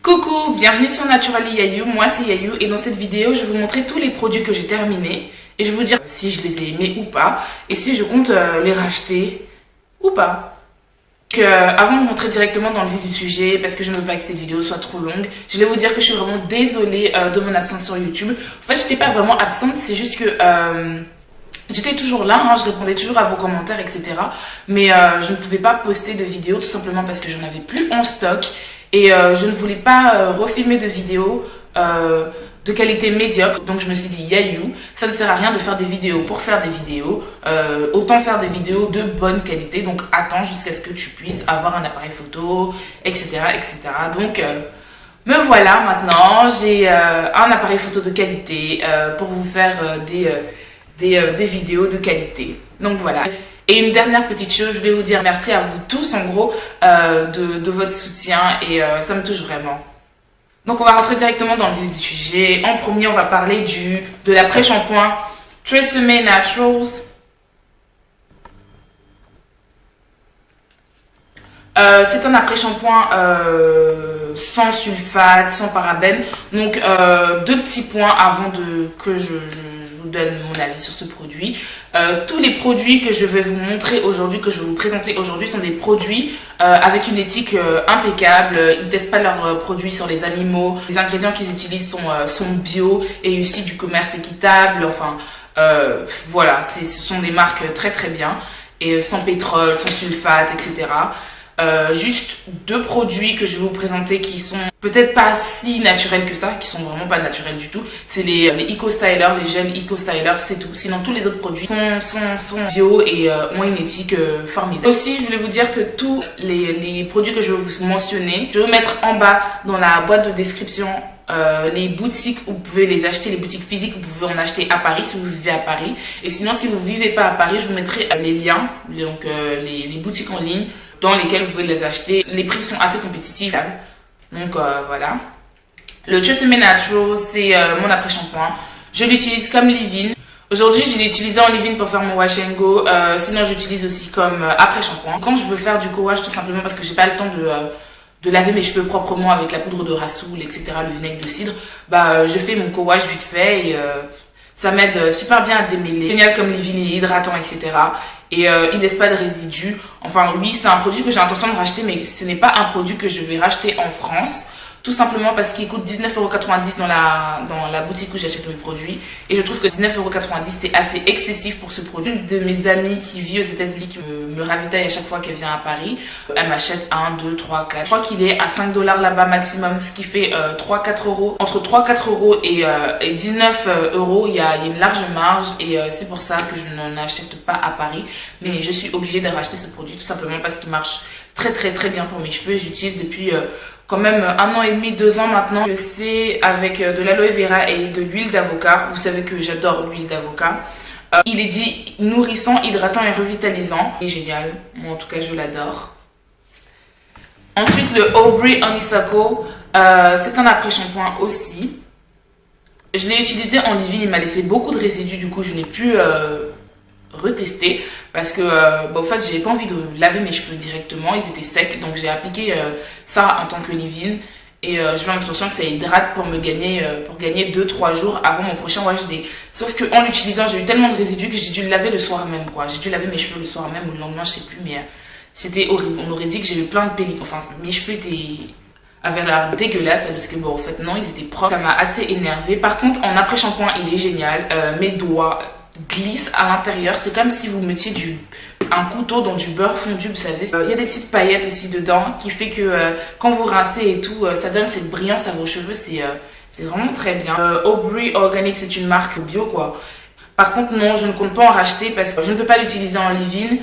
Coucou, bienvenue sur Naturally Yayu, moi c'est Yayu et dans cette vidéo je vais vous montrer tous les produits que j'ai terminés et je vais vous dire si je les ai aimés ou pas et si je compte les racheter ou pas. Avant de rentrer directement dans le vif du sujet, parce que je ne veux pas que cette vidéo soit trop longue, je vais vous dire que je suis vraiment désolée de mon absence sur YouTube. En fait, je n'étais pas vraiment absente, c'est juste que j'étais toujours là, hein, je répondais toujours à vos commentaires, etc. Mais je ne pouvais pas poster de vidéos tout simplement parce que j'en avais plus en stock. Et je ne voulais pas refilmer de vidéos de qualité médiocre. Donc je me suis dit, Yayu, ça ne sert à rien de faire des vidéos pour faire des vidéos. Autant faire des vidéos de bonne qualité. Donc attends jusqu'à ce que tu puisses avoir un appareil photo, etc. etc. Donc me voilà maintenant. J'ai un appareil photo de qualité pour vous faire des vidéos de qualité. Donc voilà. Et une dernière petite chose, je voulais vous dire merci à vous tous en gros de votre soutien et ça me touche vraiment. Donc on va rentrer directement dans le vif du sujet. En premier, on va parler de l'après-shampoing TRESemmé Naturals. C'est un après-shampoing sans sulfate, sans parabènes. Donc deux petits points avant que je vous donne mon avis sur ce produit. Tous les produits que je vais vous montrer aujourd'hui, que je vais vous présenter aujourd'hui, sont des produits avec une éthique impeccable. Ils ne testent pas leurs produits sur les animaux. Les ingrédients qu'ils utilisent sont bio et issus du commerce équitable. Enfin, voilà, ce sont des marques très très bien. Et sans pétrole, sans sulfate, etc. Juste deux produits que je vais vous présenter qui sont peut-être pas si naturels que ça, qui sont vraiment pas naturels du tout. C'est les Eco Styler, les gels Eco Styler, c'est tout. Sinon tous les autres produits sont bio et ont une éthique formidable. Aussi, je voulais vous dire que tous les produits que je vais vous mentionner, je vais mettre en bas dans la boîte de description les boutiques où vous pouvez les acheter, les boutiques physiques où vous pouvez en acheter à Paris si vous vivez à Paris. Et sinon, si vous vivez pas à Paris, je vous mettrai les liens, donc les boutiques en ligne dans lesquelles vous pouvez les acheter. Les prix sont assez compétitifs. Donc voilà. Le TRESemmé Naturals, c'est mon après-shampoing. Je l'utilise comme leave-in. Aujourd'hui, je l'ai utilisé en leave-in pour faire mon wash and go. Sinon, j'utilise aussi comme après-shampoing. Quand je veux faire du co-wash, tout simplement parce que j'ai pas le temps de laver mes cheveux proprement avec la poudre de rassoul, etc., le vinaigre de cidre, je fais mon co-wash vite fait et ça m'aide super bien à démêler. Génial comme leave-in, il est hydratant, etc. Et il laisse pas de résidus. Enfin oui, c'est un produit que j'ai l'intention de racheter, mais ce n'est pas un produit que je vais racheter en France. Tout simplement parce qu'il coûte 19,90 € dans la boutique où j'achète mes produits. Et je trouve que 19,90 € c'est assez excessif pour ce produit. Une de mes amies qui vit aux États-Unis, qui me ravitaille à chaque fois qu'elle vient à Paris, elle m'achète 1, 2, 3, 4. Je crois qu'il est à 5 $ là-bas maximum, ce qui fait 3-4 €. Entre 3-4 € et 19 €, il y a une large marge. Et c'est pour ça que je n'en achète pas à Paris. Mais je suis obligée de racheter ce produit tout simplement parce qu'il marche très très très bien pour mes cheveux. J'utilise depuis quand même 1 an et demi, 2 ans maintenant. C'est avec de l'aloe vera et de l'huile d'avocat. Vous savez que j'adore l'huile d'avocat. Il est dit nourrissant, hydratant et revitalisant. Il est génial. Moi en tout cas je l'adore. Ensuite le Aubrey Honeysuckle. C'est un après-shampoing aussi. Je l'ai utilisé en leave-in. Il m'a laissé beaucoup de résidus. Du coup je n'ai plus retester parce que en fait j'ai pas envie de laver mes cheveux directement, ils étaient secs, donc j'ai appliqué ça en tant que leave-in et je vais l'impression que ça hydrate pour gagner 2-3 jours avant mon prochain wash day. Sauf que en l'utilisant j'ai eu tellement de résidus que j'ai dû le laver le soir même, quoi. J'ai dû laver mes cheveux le soir même ou le lendemain, je sais plus, mais c'était horrible. On aurait dit que j'avais plein de pellicules, enfin mes cheveux avaient l'air dégueulasse parce que en fait non, ils étaient propres. Ça m'a assez énervé. Par contre en après-shampoing il est génial. Mes doigts glisse à l'intérieur, c'est comme si vous mettiez un couteau dans du beurre fondu, vous savez. Il y a des petites paillettes aussi dedans qui fait que quand vous rincez et tout, ça donne cette brillance à vos cheveux, c'est vraiment très bien. Aubrey Organic, c'est une marque bio quoi. Par contre non, je ne compte pas en racheter parce que je ne peux pas l'utiliser en leave-in,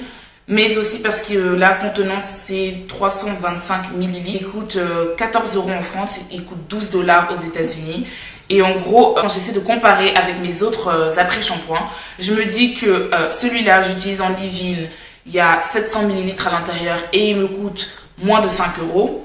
mais aussi parce que la contenance c'est 325 ml. Il coûte 14 € en France, il coûte 12 $ aux États-Unis. Et en gros, quand j'essaie de comparer avec mes autres après-shampoings, je me dis que celui-là, j'utilise en leave-in, il y a 700 ml à l'intérieur et il me coûte moins de 5 €.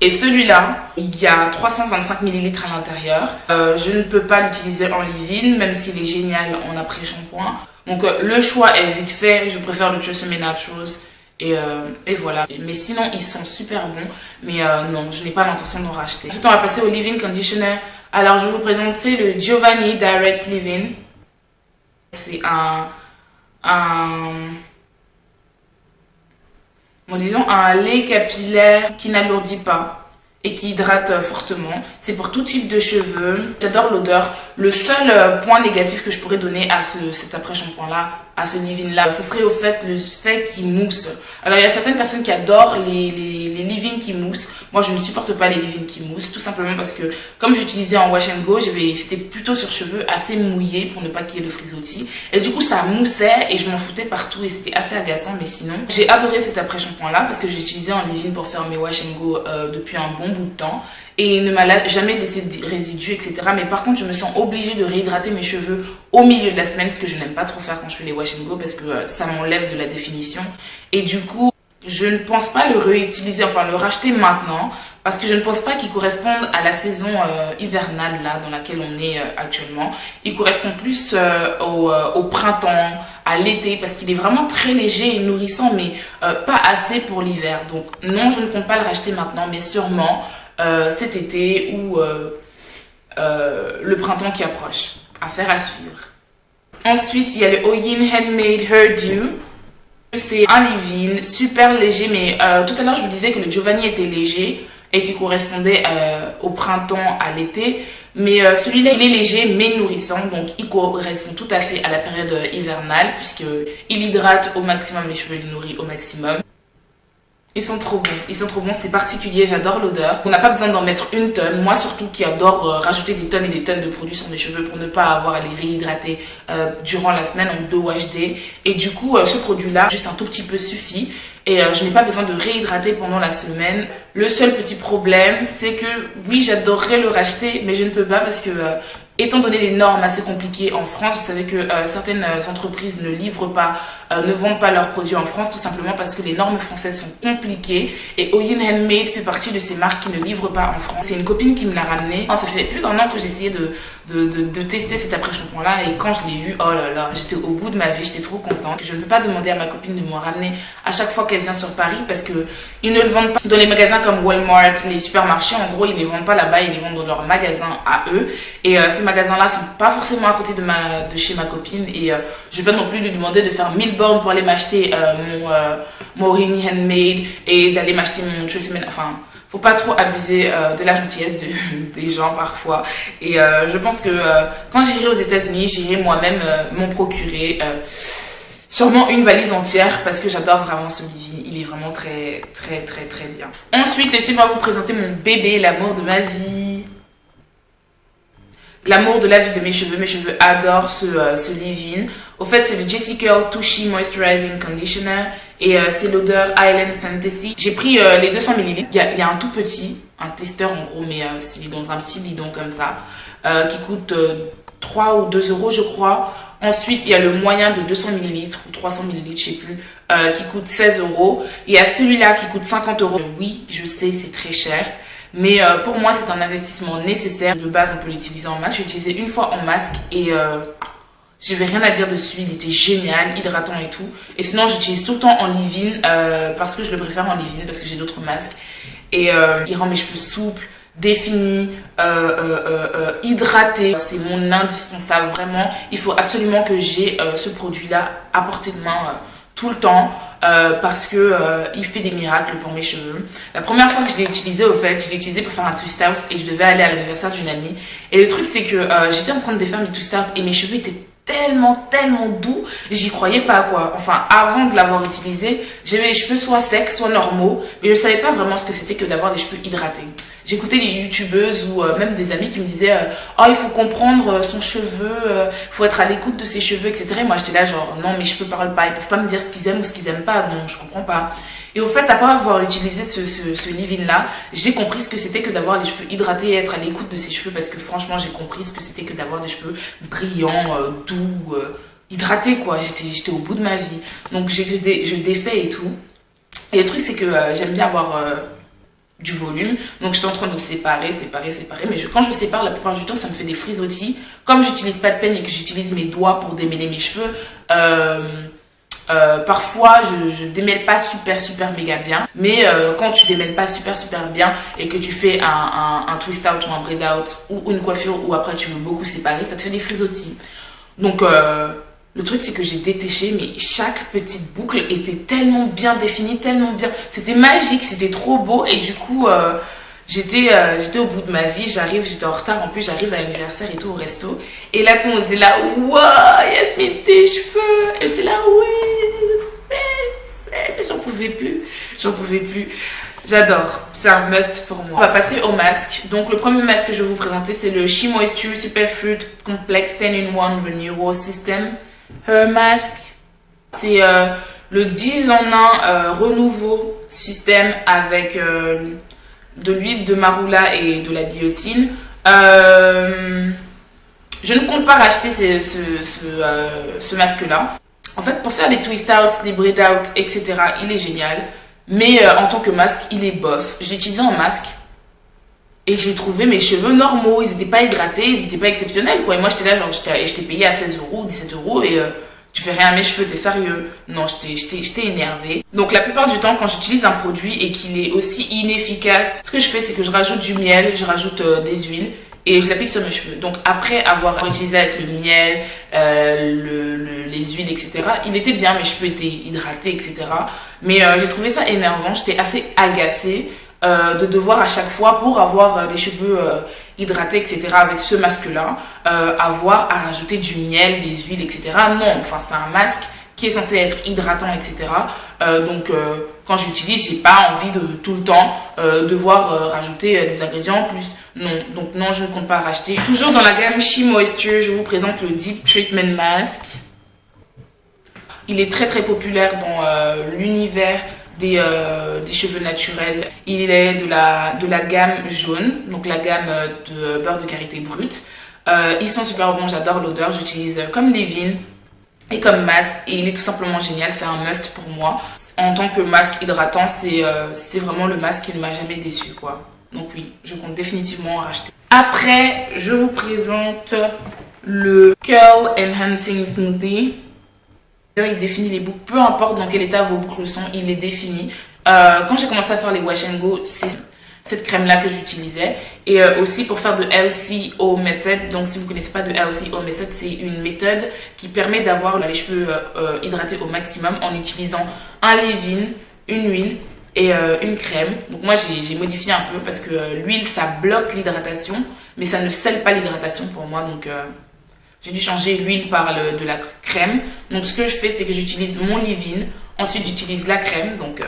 Et celui-là, il y a 325 ml à l'intérieur. Je ne peux pas l'utiliser en leave-in, même s'il est génial en après-shampoing. Donc le choix est vite fait, je préfère le TRESemmé Naturals. Et voilà. Mais sinon, ils sont super bons. Mais non, je n'ai pas l'intention d'en racheter. Ensuite, on va passer au leave-in conditioner. Alors, je vais vous présenter le Giovanni Direct Leave-in. C'est disons un lait capillaire qui n'alourdit pas et qui hydrate fortement. C'est pour tout type de cheveux. J'adore l'odeur. Le seul point négatif que je pourrais donner à cet après-shampoing là, à ce leave-in là, ce serait au fait le fait qu'il mousse. Alors il y a certaines personnes qui adorent les leave-in qui moussent. Moi je ne supporte pas les leave-in qui moussent, tout simplement parce que comme j'utilisais en wash and go, c'était plutôt sur cheveux assez mouillés pour ne pas qu'il y ait de frisottis. Et du coup ça moussait et je m'en foutais partout et c'était assez agaçant. Mais sinon j'ai adoré cet après-shampoing là parce que j'ai utilisé en leave-in pour faire mes wash and go depuis un bon bout de temps. Et ne m'a jamais laissé de résidus, etc. Mais par contre, je me sens obligée de réhydrater mes cheveux au milieu de la semaine, ce que je n'aime pas trop faire quand je fais les wash and go parce que ça m'enlève de la définition. Et du coup, je ne pense pas le réutiliser, enfin le racheter maintenant, parce que je ne pense pas qu'il corresponde à la saison hivernale là dans laquelle on est actuellement. Il correspond plus au printemps, à l'été, parce qu'il est vraiment très léger et nourrissant, mais pas assez pour l'hiver. Donc non, je ne compte pas le racheter maintenant, mais sûrement cet été ou le printemps qui approche. Affaire à suivre. Ensuite, il y a le Oyin Handmade Hair Dew. C'est un leave-in super léger, mais tout à l'heure je vous disais que le Giovanni était léger et qui correspondait au printemps, à l'été. Mais celui-là, il est léger mais nourrissant, donc il correspond tout à fait à la période hivernale puisqu'il hydrate au maximum les cheveux, il nourrit au maximum. Ils sont trop bons, c'est particulier, j'adore l'odeur. On n'a pas besoin d'en mettre une tonne, moi surtout qui adore rajouter des tonnes et des tonnes de produits sur mes cheveux pour ne pas avoir à les réhydrater durant la semaine en 2 wash day. Et du coup, ce produit-là, juste un tout petit peu suffit. Et je n'ai pas besoin de réhydrater pendant la semaine. Le seul petit problème, c'est que oui, j'adorerais le racheter, mais je ne peux pas parce que étant donné les normes assez compliquées en France, vous savez que certaines entreprises ne livrent pas, ne vendent pas leurs produits en France, tout simplement parce que les normes françaises sont compliquées. Et Oyin Handmade fait partie de ces marques qui ne livrent pas en France. C'est une copine qui me l'a ramené. Ça fait plus d'1 an que j'essayais de tester cet après-shampoing là, et quand je l'ai eu, oh là là, j'étais au bout de ma vie, j'étais trop contente. Je ne peux pas demander à ma copine de me ramener à chaque fois qu'elle vient sur Paris parce que ils ne le vendent pas dans les magasins comme Walmart, les supermarchés. En gros, ils ne les vendent pas là-bas, ils les vendent dans leur magasin à eux. Et ces magasins-là sont pas forcément à côté de chez ma copine, et je vais pas non plus lui demander de faire 1000 bornes pour aller m'acheter mon Oyin Handmade et d'aller m'acheter mon Tresemme. Enfin, faut pas trop abuser de la gentillesse des gens parfois. Et je pense que quand j'irai aux États-Unis, j'irai moi-même m'en procurer sûrement une valise entière parce que j'adore vraiment ce leave-in. Il est vraiment très très très très bien. Ensuite, laissez-moi vous présenter mon bébé, l'amour de ma vie. L'amour de la vie de mes cheveux. Mes cheveux adorent ce leave-in. Au fait, c'est le Jessie Curl Tushy Moisturizing Conditioner. Et c'est l'odeur Island Fantasy. J'ai pris les 200 ml. Il y a un tout petit, un testeur en gros, mais c'est dans un petit bidon comme ça, qui coûte 3 ou 2 euros je crois. Ensuite, il y a le moyen de 200 ml ou 300 ml, je sais plus, qui coûte 16 euros. Il y a celui-là qui coûte 50 euros. Oui, je sais, c'est très cher. Mais pour moi, c'est un investissement nécessaire. De base, on peut l'utiliser en masque. J'ai utilisé une fois en masque et je n'avais rien à dire dessus. Il était génial, hydratant et tout. Et sinon, j'utilise tout le temps en leave-in parce que je le préfère en leave-in parce que j'ai d'autres masques. Et il rend mes cheveux souples, définis, hydratés. C'est mon indispensable, vraiment. Il faut absolument que j'ai ce produit-là à portée de main tout le temps. Parce que il fait des miracles pour mes cheveux. La première fois que je l'ai utilisé, au fait, je l'ai utilisé pour faire un twist out et je devais aller à l'anniversaire d'une amie. Et le truc, c'est que j'étais en train de défaire mes twist out et mes cheveux étaient tellement doux, j'y croyais pas quoi. Enfin, avant de l'avoir utilisé, j'avais les cheveux soit secs, soit normaux, mais je savais pas vraiment ce que c'était que d'avoir des cheveux hydratés. J'écoutais les youtubeuses ou même des amis qui me disaient oh, il faut comprendre son cheveu, faut être à l'écoute de ses cheveux, etc. Et moi j'étais là genre non, mes cheveux parlent pas, ils peuvent pas me dire ce qu'ils aiment ou ce qu'ils aiment pas, non, je comprends pas. Et au fait, après avoir utilisé ce leave-in là, j'ai compris ce que c'était que d'avoir les cheveux hydratés et être à l'écoute de ses cheveux, parce que franchement j'ai compris ce que c'était que d'avoir des cheveux brillants, doux, hydratés quoi. J'étais au bout de ma vie, donc je défais et tout. Et le truc c'est que j'aime bien avoir du volume, donc j'étais en train de séparer, mais quand je sépare, la plupart du temps ça me fait des frisottis. Comme j'utilise pas de peigne et que j'utilise mes doigts pour démêler mes cheveux, Parfois je démêle pas super méga bien, mais quand tu démêles pas super bien et que tu fais un twist out ou un braid out ou une coiffure où après tu veux beaucoup séparer, ça te fait des frisottis. Donc le truc c'est que j'ai détaché, mais chaque petite boucle était tellement bien définie, tellement bien, c'était magique, c'était trop beau. Et du coup j'étais au bout de ma vie, j'étais en retard, en plus j'arrive à l'anniversaire et tout au resto. Et là tout le monde était là, waouh Yasmine tes cheveux. Et j'étais là, oui, j'en pouvais plus. J'adore, c'est un must pour moi. On va passer au masque. Donc le premier masque que je vais vous présenter c'est le She Moisture Superfood Complex 10-in-1 Renewal System Hair Mask. C'est le 10 en 1 renouveau système avec de l'huile de marula et de la biotine. Je ne compte pas racheter ce masque-là. En fait, pour faire des twist outs, des braid out, etc., il est génial. Mais en tant que masque, il est bof. J'ai utilisé en masque et j'ai trouvé mes cheveux normaux. Ils n'étaient pas hydratés, ils n'étaient pas exceptionnels, quoi. Et moi, j'étais là, genre, je t'ai payé à 16 euros, 17 euros et tu fais rien à mes cheveux, t'es sérieux? Non, j'étais énervée. Donc la plupart du temps, quand j'utilise un produit et qu'il est aussi inefficace, ce que je fais, c'est que je rajoute du miel, je rajoute des huiles et je l'applique sur mes cheveux. Donc après avoir utilisé avec le miel, les huiles, etc., il était bien, mes cheveux étaient hydratés, etc. Mais j'ai trouvé ça énervant, j'étais assez agacée de devoir à chaque fois, pour avoir les cheveux hydratés, etc., avec ce masque-là, avoir à rajouter du miel, des huiles, etc. Non, enfin c'est un masque qui est censé être hydratant, etc. Donc quand j'utilise, j'ai pas envie de tout le temps devoir rajouter des ingrédients en plus. Non, donc non, je ne compte pas racheter. Toujours dans la gamme She Moisture, je vous présente le Deep Treatment Mask. Il est très populaire dans l'univers des cheveux naturels. Il est de la gamme jaune, donc la gamme de beurre de karité brut. Ils sont super bons, j'adore l'odeur, j'utilise comme leave-in et comme masque et il est tout simplement génial, c'est un must pour moi. En tant que masque hydratant, c'est vraiment le masque qui ne m'a jamais déçu, quoi. Donc oui, je compte définitivement en racheter. Après, je vous présente le Curl Enhancing Smoothie. Il définit les boucles, peu importe dans quel état vos boucles sont, il les définit. Quand j'ai commencé à faire les wash and go, c'est cette crème là que j'utilisais. Et aussi pour faire de LCO Method. Donc si vous ne connaissez pas de LCO Method, c'est une méthode qui permet d'avoir les cheveux hydratés au maximum en utilisant un leave-in, une huile et une crème. Donc moi j'ai modifié un peu parce que l'huile ça bloque l'hydratation, mais ça ne scelle pas l'hydratation pour moi. Donc j'ai dû changer l'huile par de la crème. Donc ce que je fais, c'est que j'utilise mon leave-in, ensuite j'utilise la crème, donc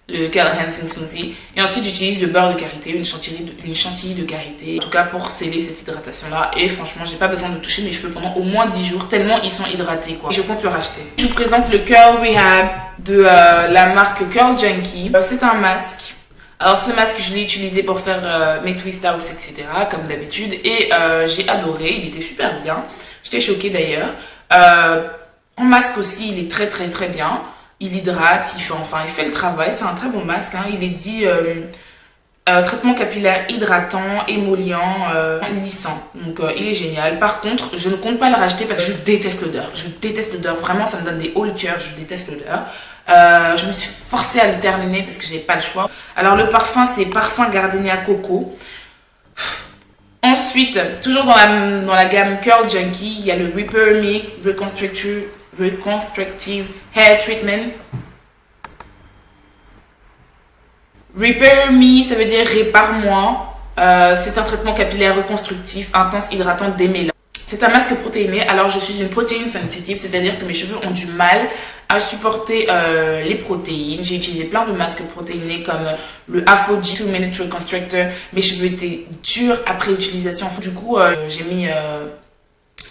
le Curl Enhancing Smoothie, et ensuite j'utilise le beurre de karité, une chantilly de karité, en tout cas pour sceller cette hydratation là. Et franchement, j'ai pas besoin de toucher mes cheveux pendant au moins 10 jours, tellement ils sont hydratés, quoi. Et je compte le racheter. Je vous présente le Curl Rehab de la marque Curl Junkie. C'est un masque. Alors ce masque, je l'ai utilisé pour faire mes twist outs, etc., comme d'habitude, et j'ai adoré, il était super bien. J'étais choquée d'ailleurs. En masque aussi, il est très bien. Il hydrate, il fait le travail, c'est un très bon masque, hein. Il est dit traitement capillaire hydratant, émollient, lissant. Donc il est génial. Par contre, je ne compte pas le racheter parce que je déteste l'odeur. Je déteste l'odeur, vraiment ça me donne des hauts le cœur, je déteste l'odeur. Je me suis forcée à le terminer parce que j'avais pas le choix. Alors le parfum, c'est parfum Gardenia Coco. Ensuite, toujours dans la gamme Curl Junkie, il y a le Repair Me Reconstructive Hair Treatment. Repair Me, ça veut dire répare-moi. C'est un traitement capillaire reconstructif, intense, hydratant, démêlant. C'est un masque protéiné. Alors je suis une protéine sensitive, c'est-à-dire que mes cheveux ont du mal à supporter les protéines. J'ai utilisé plein de masques protéinés comme le AFO-G 2 Minute Reconstructor. Mes cheveux étaient durs après utilisation. Du coup, j'ai mis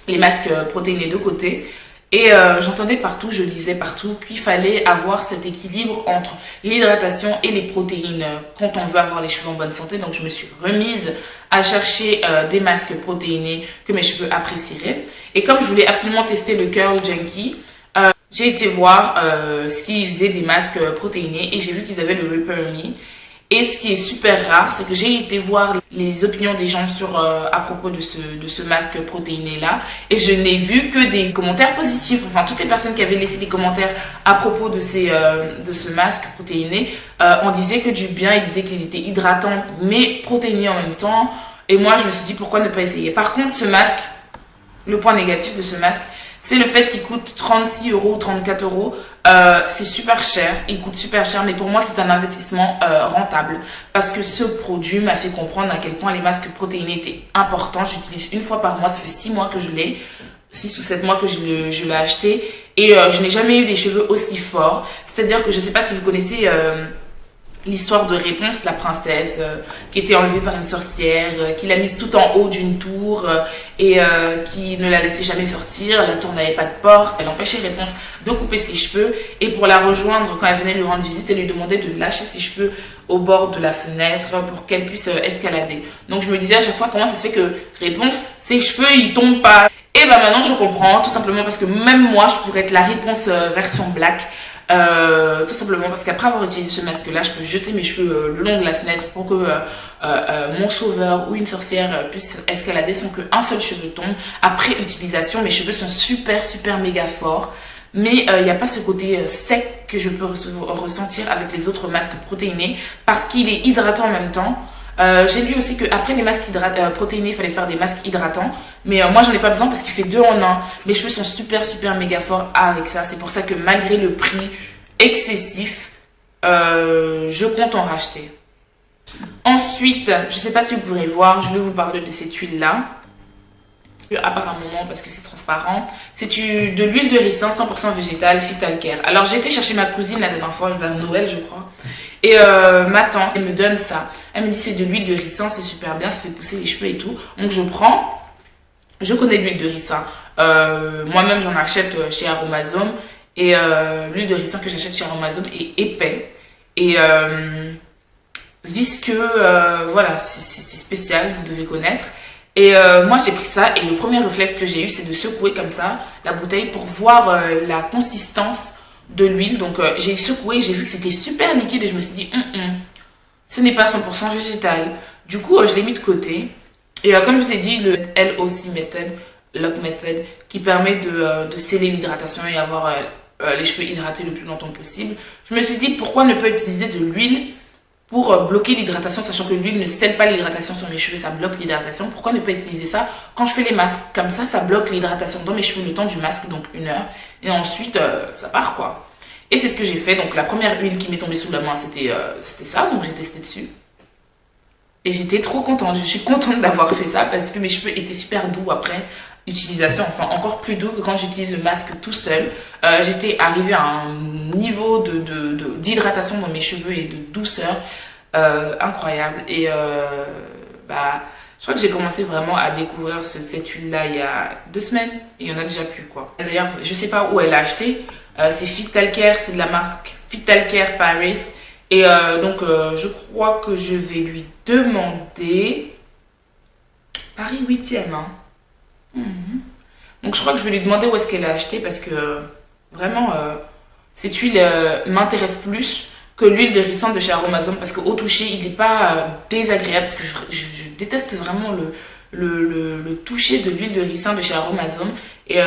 les masques protéinés de côté. Et j'entendais partout, je lisais partout qu'il fallait avoir cet équilibre entre l'hydratation et les protéines quand on veut avoir les cheveux en bonne santé. Donc je me suis remise à chercher des masques protéinés que mes cheveux apprécieraient. Et comme je voulais absolument tester le Curl Junkie, j'ai été voir ce qu'ils faisaient des masques protéinés et j'ai vu qu'ils avaient le Repair Me. Et ce qui est super rare, c'est que j'ai été voir les opinions des gens sur à propos de ce masque protéiné là, et je n'ai vu que des commentaires positifs. Enfin, toutes les personnes qui avaient laissé des commentaires à propos de ce masque protéiné, on disait que du bien. Ils disaient qu'il était hydratant mais protéiné en même temps. Et moi, je me suis dit pourquoi ne pas essayer. Par contre, ce masque, le point négatif de ce masque, c'est le fait qu'il coûte 36 euros, 34 euros. C'est super cher, il coûte super cher, mais pour moi c'est un investissement rentable parce que ce produit m'a fait comprendre à quel point les masques protéinés étaient importants. J'utilise une fois par mois, ça fait 6 mois que je l'ai, 6 ou 7 mois que je l'ai acheté, et je n'ai jamais eu des cheveux aussi forts. C'est-à-dire que je ne sais pas si vous connaissez l'histoire de Réponse, la princesse qui était enlevée par une sorcière, qui l'a mise tout en haut d'une tour et qui ne la laissait jamais sortir. La tour n'avait pas de porte, elle empêchait Réponse de couper ses cheveux, et pour la rejoindre quand elle venait lui rendre visite, elle lui demandait de lâcher ses cheveux au bord de la fenêtre pour qu'elle puisse escalader. Donc je me disais à chaque fois, comment ça se fait que Réponse, ses cheveux ils tombent pas? Et bah maintenant je comprends, tout simplement parce que même moi je pourrais être la Réponse version black. Tout simplement parce qu'après avoir utilisé ce masque là, je peux jeter mes cheveux le long de la fenêtre pour que mon sauveur ou une sorcière puisse escalader sans qu'un seul cheveu tombe. Après utilisation, mes cheveux sont super méga forts, mais il n'y a pas ce côté sec que je peux ressentir avec les autres masques protéinés parce qu'il est hydratant en même temps. J'ai lu aussi qu'après les masques protéinés, il fallait faire des masques hydratants. Mais moi, j'en ai pas besoin parce qu'il fait 2 en 1. Mes cheveux sont super méga forts avec ça. C'est pour ça que malgré le prix excessif, je compte en racheter. Ensuite, je sais pas si vous pourrez voir, je vais vous parler de cette huile-là. À part un moment parce que c'est transparent. C'est de l'huile de ricin 100% végétale, Phytalcare. Alors, j'ai été chercher ma cousine la dernière fois, vers Noël, je crois. Et ma tante, elle me donne ça. Elle me dit c'est de l'huile de ricin, c'est super bien, ça fait pousser les cheveux et tout. Donc je prends, je connais l'huile de ricin. Moi-même j'en achète chez Aromazone. Et l'huile de ricin que j'achète chez Aromazone est épais. Et visqueux, voilà, c'est spécial, vous devez connaître. Et moi j'ai pris ça et le premier réflexe que j'ai eu c'est de secouer comme ça la bouteille pour voir la consistance de l'huile. Donc j'ai secoué, j'ai vu que c'était super liquide et je me suis dit ce n'est pas 100% végétal. Du coup je l'ai mis de côté et comme je vous ai dit, le LOC method, Lock method, qui permet de sceller l'hydratation et avoir les cheveux hydratés le plus longtemps possible. Je me suis dit pourquoi ne pas utiliser de l'huile pour bloquer l'hydratation, sachant que l'huile ne scelle pas l'hydratation sur mes cheveux, ça bloque l'hydratation. Pourquoi ne pas utiliser ça quand je fais les masques? Comme ça bloque l'hydratation dans mes cheveux le temps du masque, donc 1 heure, et ensuite ça part quoi. Et c'est ce que j'ai fait. Donc la première huile qui m'est tombée sous la main, c'était ça, donc j'ai testé dessus. Et j'étais trop contente, je suis contente d'avoir fait ça parce que mes cheveux étaient super doux après utilisation, enfin encore plus doux que quand j'utilise le masque tout seul. J'étais arrivée à un niveau d'hydratation dans mes cheveux et de douceur incroyable. Et je crois que j'ai commencé vraiment à découvrir cette huile là il y a 2 semaines et il y en a déjà plus quoi. D'ailleurs je sais pas où elle a acheté, c'est Phytalcare, c'est de la marque Phytalcare Paris. Et donc je crois que je vais lui demander Paris 8e hein. Donc je crois que je vais lui demander où est-ce qu'elle a acheté parce que vraiment cette huile m'intéresse plus que l'huile de ricin de chez Aromazone parce qu'au toucher il n'est pas désagréable parce que je déteste vraiment le toucher de l'huile de ricin de chez Aromazone. Et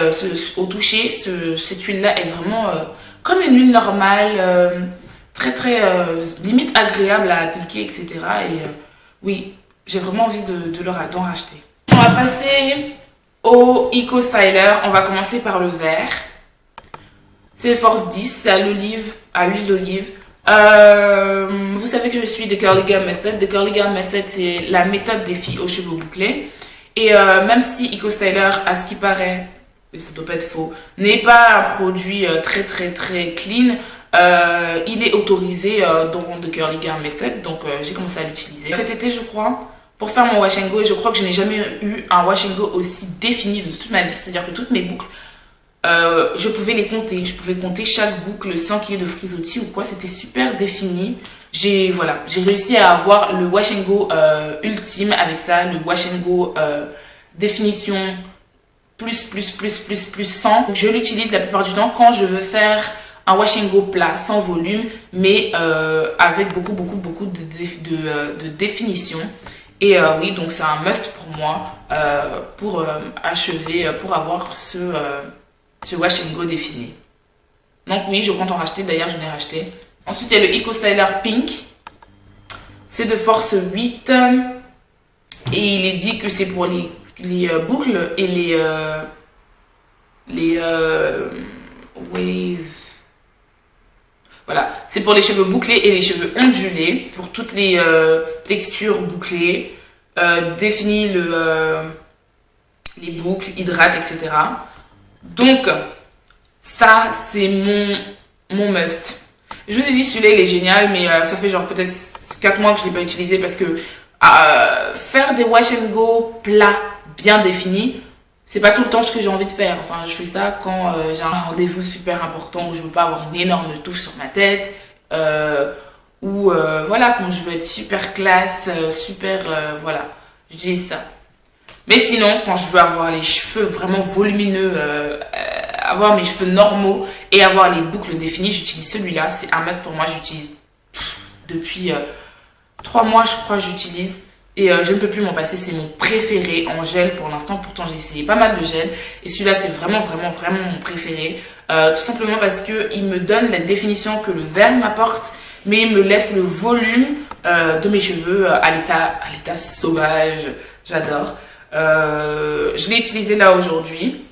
au toucher cette huile là est vraiment comme une huile normale, très limite agréable à appliquer, etc. Et oui, j'ai vraiment envie d'en racheter. On va passer au Eco Styler. On va commencer par le vert. C'est Force 10, c'est à l'huile d'olive. Vous savez que je suis de Curly Girl Method. The Curly Girl Method, c'est la méthode des filles aux cheveux bouclés. Et même si Eco Styler, à ce qui paraît, et ça doit pas être faux, n'est pas un produit très clean, il est autorisé dans The Curly Girl Method. Donc j'ai commencé à l'utiliser cet été, je crois, pour faire mon wash and go. Et je crois que je n'ai jamais eu un wash and go aussi défini de toute ma vie. C'est-à-dire que toutes mes boucles, je pouvais les compter. Je pouvais compter chaque boucle sans qu'il y ait de frisottis ou quoi. C'était super défini. J'ai réussi à avoir le wash and go ultime avec ça. Le wash and go plus 100. Je l'utilise la plupart du temps quand je veux faire un wash and go plat sans volume, mais avec beaucoup de définition. Et oui, donc c'est un must pour moi pour achever, pour avoir ce wash and go défini. Donc oui, je compte en racheter, d'ailleurs j'en ai racheté. Ensuite, il y a le Eco Styler Pink. C'est de force 8. Et il est dit que c'est pour les boucles et les wave. Voilà, c'est pour les cheveux bouclés et les cheveux ondulés, pour toutes les textures bouclées, définit les boucles, hydrate, etc. Donc, ça, c'est mon must. Je vous ai dit, celui-là, il est génial, mais ça fait genre peut-être 4 mois que je ne l'ai pas utilisé parce que faire des wash and go plats bien définis, c'est pas tout le temps ce que j'ai envie de faire. Enfin, je fais ça quand j'ai un rendez-vous super important où je veux pas avoir une énorme touffe sur ma tête, ou voilà, quand je veux être super classe, super voilà, j'utilise ça. Mais sinon, quand je veux avoir les cheveux vraiment volumineux, avoir mes cheveux normaux et avoir les boucles définies, j'utilise celui-là. C'est un must pour moi. J'utilise depuis 3 mois, je crois, j'utilise. Et je ne peux plus m'en passer, c'est mon préféré en gel pour l'instant. Pourtant, j'ai essayé pas mal de gel. Et celui-là, c'est vraiment mon préféré. Tout simplement parce qu'il me donne la définition que le vert m'apporte, mais il me laisse le volume de mes cheveux à l'état sauvage. J'adore. Je l'ai utilisé là aujourd'hui.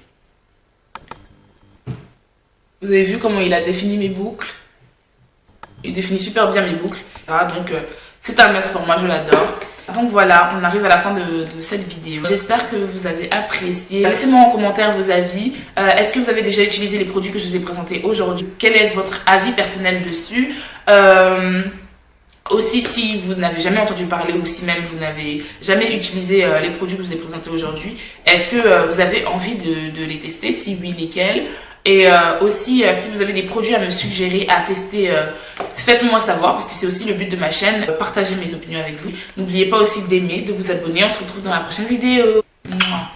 Vous avez vu comment il a défini mes boucles. Il définit super bien mes boucles. Donc, c'est un must pour moi, je l'adore. Donc voilà, on arrive à la fin de cette vidéo. J'espère que vous avez apprécié. Laissez-moi en commentaire vos avis. Est-ce que vous avez déjà utilisé les produits que je vous ai présentés aujourd'hui? Quel est votre avis personnel dessus? Aussi, si vous n'avez jamais entendu parler ou si même vous n'avez jamais utilisé les produits que je vous ai présentés aujourd'hui, est-ce que vous avez envie de les tester? Si oui, lesquels? Et aussi, si vous avez des produits à me suggérer, à tester, faites-moi savoir parce que c'est aussi le but de ma chaîne, partager mes opinions avec vous. N'oubliez pas aussi d'aimer, de vous abonner. On se retrouve dans la prochaine vidéo.